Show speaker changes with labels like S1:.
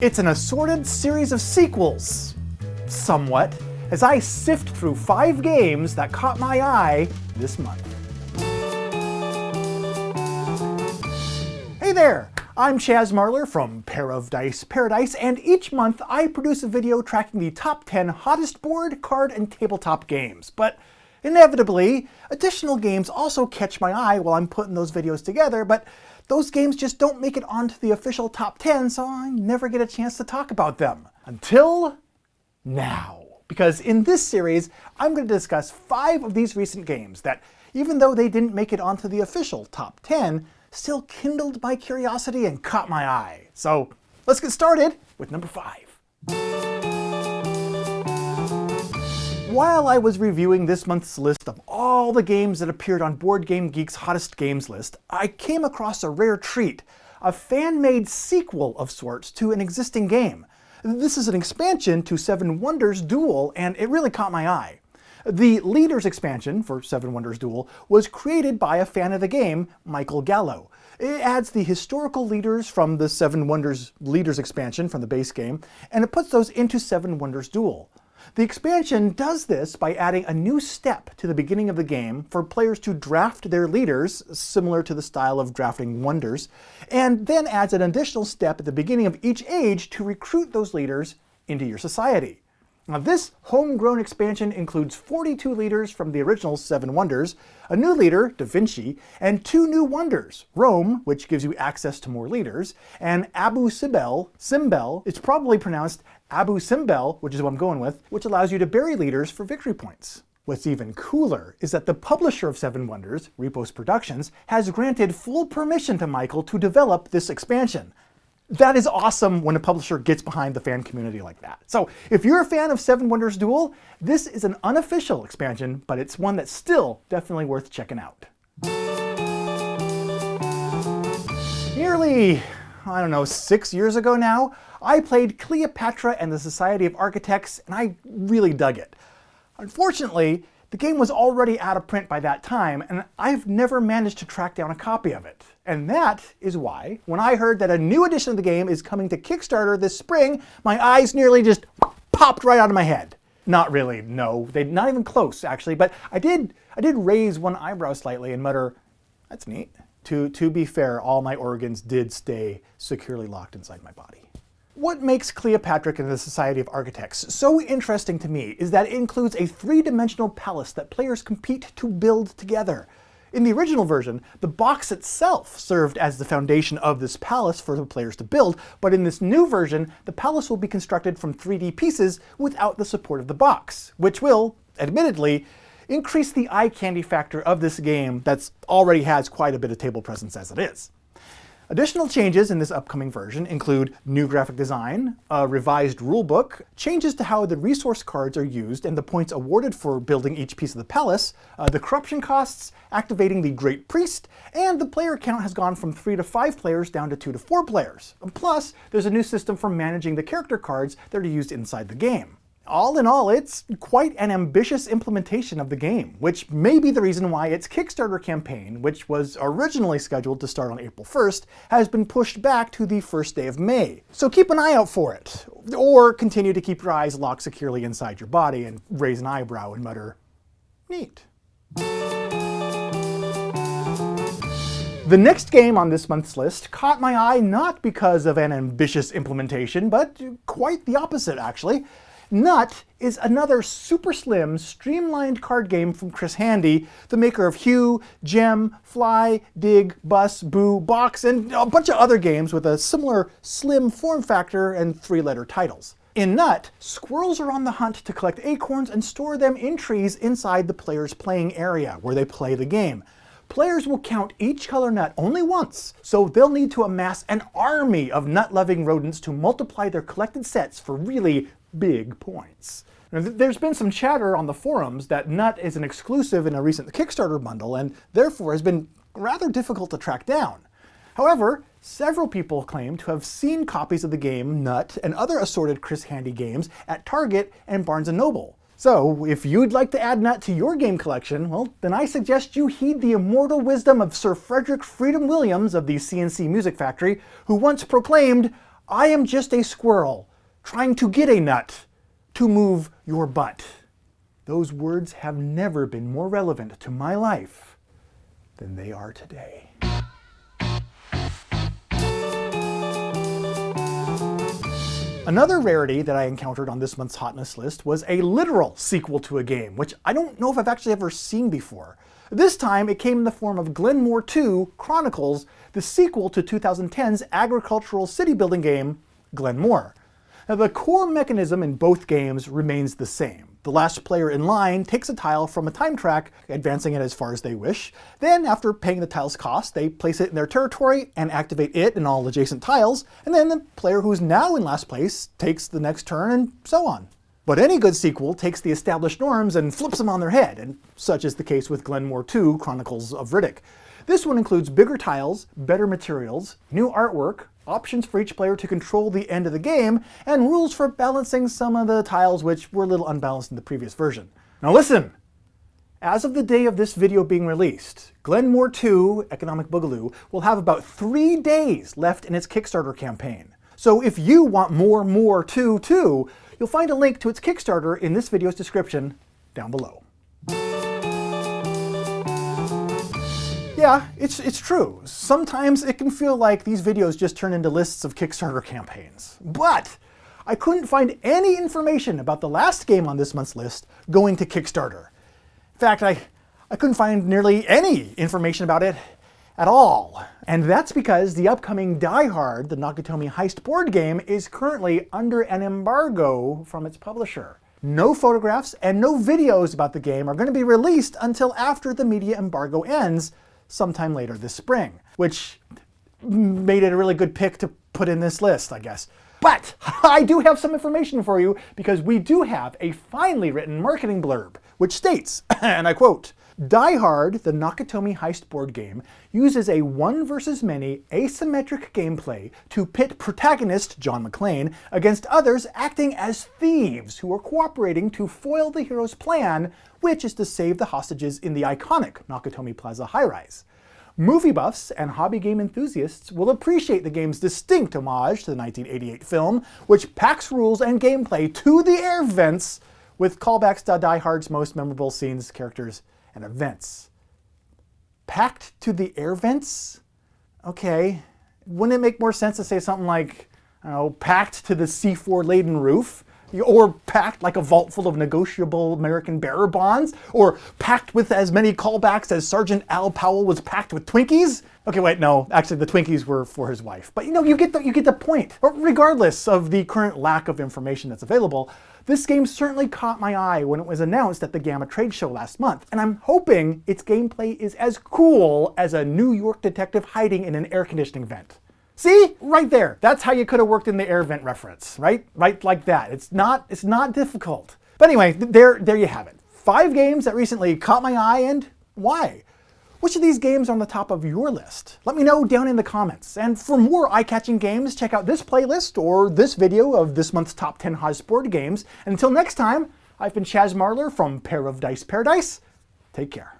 S1: It's an assorted series of sequels, somewhat, as I sift through 5 games that caught my eye this month. Hey there! I'm Chaz Marler from Pair of Dice Paradise, and each month I produce a video tracking the top 10 hottest board, card, and tabletop games. But inevitably, additional games also catch my eye while I'm putting those videos together, but those games just don't make it onto the official top 10, so I never get a chance to talk about them. Until now. Because in this series, I'm going to discuss 5 of these recent games that, even though they didn't make it onto the official top 10, still kindled my curiosity and caught my eye. So let's get started with number 5. While I was reviewing this month's list of all the games that appeared on Board Game Geek's Hottest Games list, I came across a rare treat, a fan-made sequel of sorts to an existing game. This is an expansion to Seven Wonders Duel, and it really caught my eye. The Leaders expansion for Seven Wonders Duel was created by a fan of the game, Michael Gallo. It adds the historical leaders from the Seven Wonders Leaders expansion from the base game, and it puts those into Seven Wonders Duel. The expansion does this by adding a new step to the beginning of the game for players to draft their leaders, similar to the style of drafting Wonders, and then adds an additional step at the beginning of each age to recruit those leaders into your society. Now, this homegrown expansion includes 42 leaders from the original Seven Wonders, a new leader, Vinci, and 2 new wonders, Rome, which gives you access to more leaders, and Abu Simbel, it's probably pronounced Abu Simbel, which is what I'm going with, which allows you to bury leaders for victory points. What's even cooler is that the publisher of Seven Wonders, Repos Productions, has granted full permission to Michael to develop this expansion. That is awesome when a publisher gets behind the fan community like that. So if you're a fan of Seven Wonders Duel, this is an unofficial expansion, but it's one that's still definitely worth checking out. Nearly, 6 years ago now, I played Cleopatra and the Society of Architects, and I really dug it. Unfortunately, the game was already out of print by that time, and I've never managed to track down a copy of it. And that is why, when I heard that a new edition of the game is coming to Kickstarter this spring, my eyes nearly just popped right out of my head. Not really, no. Not even close, actually, but I did raise one eyebrow slightly and mutter, "That's neat." To be fair, all my organs did stay securely locked inside my body. What makes Cleopatra and the Society of Architects so interesting to me is that it includes a 3-dimensional palace that players compete to build together. In the original version, the box itself served as the foundation of this palace for the players to build, but in this new version, the palace will be constructed from 3D pieces without the support of the box, which will, admittedly, increase the eye candy factor of this game that already has quite a bit of table presence as it is. Additional changes in this upcoming version include new graphic design, a revised rulebook, changes to how the resource cards are used and the points awarded for building each piece of the palace, the corruption costs, activating the Great Priest, and the player count has gone from 3 to 5 players down to 2 to 4 players. And plus, there's a new system for managing the character cards that are used inside the game. All in all, it's quite an ambitious implementation of the game, which may be the reason why its Kickstarter campaign, which was originally scheduled to start on April 1st, has been pushed back to the first day of May. So keep an eye out for it, or continue to keep your eyes locked securely inside your body and raise an eyebrow and mutter, "Neat." The next game on this month's list caught my eye not because of an ambitious implementation, but quite the opposite, actually. Nut is another super slim, streamlined card game from Chris Handy, the maker of Hue, Gem, Fly, Dig, Bus, Boo, Box, and a bunch of other games with a similar slim form factor and 3-letter titles. In Nut, squirrels are on the hunt to collect acorns and store them in trees inside the player's playing area, where they play the game. Players will count each color nut only once, so they'll need to amass an army of nut-loving rodents to multiply their collected sets for really big points. Now, there's been some chatter on the forums that Nut is an exclusive in a recent Kickstarter bundle and therefore has been rather difficult to track down. However, several people claim to have seen copies of the game Nut and other assorted Chris Handy games at Target and Barnes & Noble. So, if you'd like to add Nut to your game collection, well, then I suggest you heed the immortal wisdom of Sir Frederick Freedom Williams of the CNC Music Factory, who once proclaimed, I am just a squirrel trying to get a nut to move your butt. Those words have never been more relevant to my life than they are today. Another rarity that I encountered on this month's hotness list was a literal sequel to a game, which I don't know if I've actually ever seen before. This time it came in the form of Glenmore 2 Chronicles, the sequel to 2010's agricultural city building game, Glenmore. Now, the core mechanism in both games remains the same. The last player in line takes a tile from a time track, advancing it as far as they wish. Then, after paying the tile's cost, they place it in their territory and activate it and all adjacent tiles, and then the player who's now in last place takes the next turn, and so on. But any good sequel takes the established norms and flips them on their head, and such is the case with Glenmore 2 Chronicles of Riddick. This one includes bigger tiles, better materials, new artwork, options for each player to control the end of the game, and rules for balancing some of the tiles which were a little unbalanced in the previous version. Now listen! As of the day of this video being released, Glenmore 2 Economic Boogaloo will have about 3 days left in its Kickstarter campaign. So if you want more 2 too, you'll find a link to its Kickstarter in this video's description down below. Yeah, it's true. Sometimes it can feel like these videos just turn into lists of Kickstarter campaigns. But I couldn't find any information about the last game on this month's list going to Kickstarter. In fact, I couldn't find nearly any information about it at all. And that's because the upcoming Die Hard, the Nakatomi Heist board game, is currently under an embargo from its publisher. No photographs and no videos about the game are going to be released until after the media embargo ends, sometime later this spring, which made it a really good pick to put in this list, I guess. But I do have some information for you because we do have a finely written marketing blurb, which states, and I quote, Die Hard, the Nakatomi Heist board game, uses a one versus many asymmetric gameplay to pit protagonist John McClane against others acting as thieves who are cooperating to foil the hero's plan, which is to save the hostages in the iconic Nakatomi Plaza high-rise. Movie buffs and hobby game enthusiasts will appreciate the game's distinct homage to the 1988 film, which packs rules and gameplay to the air vents with callbacks to Die Hard's most memorable scenes, characters, and events. Packed to the air vents? Okay. Wouldn't it make more sense to say something like, I don't know, packed to the C4-laden roof? Or packed like a vault full of negotiable American bearer bonds? Or packed with as many callbacks as Sergeant Al Powell was packed with Twinkies? Okay, wait, no, actually the Twinkies were for his wife. But you get the point. Regardless of the current lack of information that's available, this game certainly caught my eye when it was announced at the GAMA trade show last month, and I'm hoping its gameplay is as cool as a New York detective hiding in an air conditioning vent. See? Right there. That's how you could have worked in the air vent reference, right? Right like that. It's not difficult. But anyway, there you have it. 5 games that recently caught my eye, and why? Which of these games are on the top of your list? Let me know down in the comments. And for more eye-catching games, check out this playlist or this video of this month's top 10 Haas board games. And until next time, I've been Chaz Marler from Pair of Dice Paradise. Take care.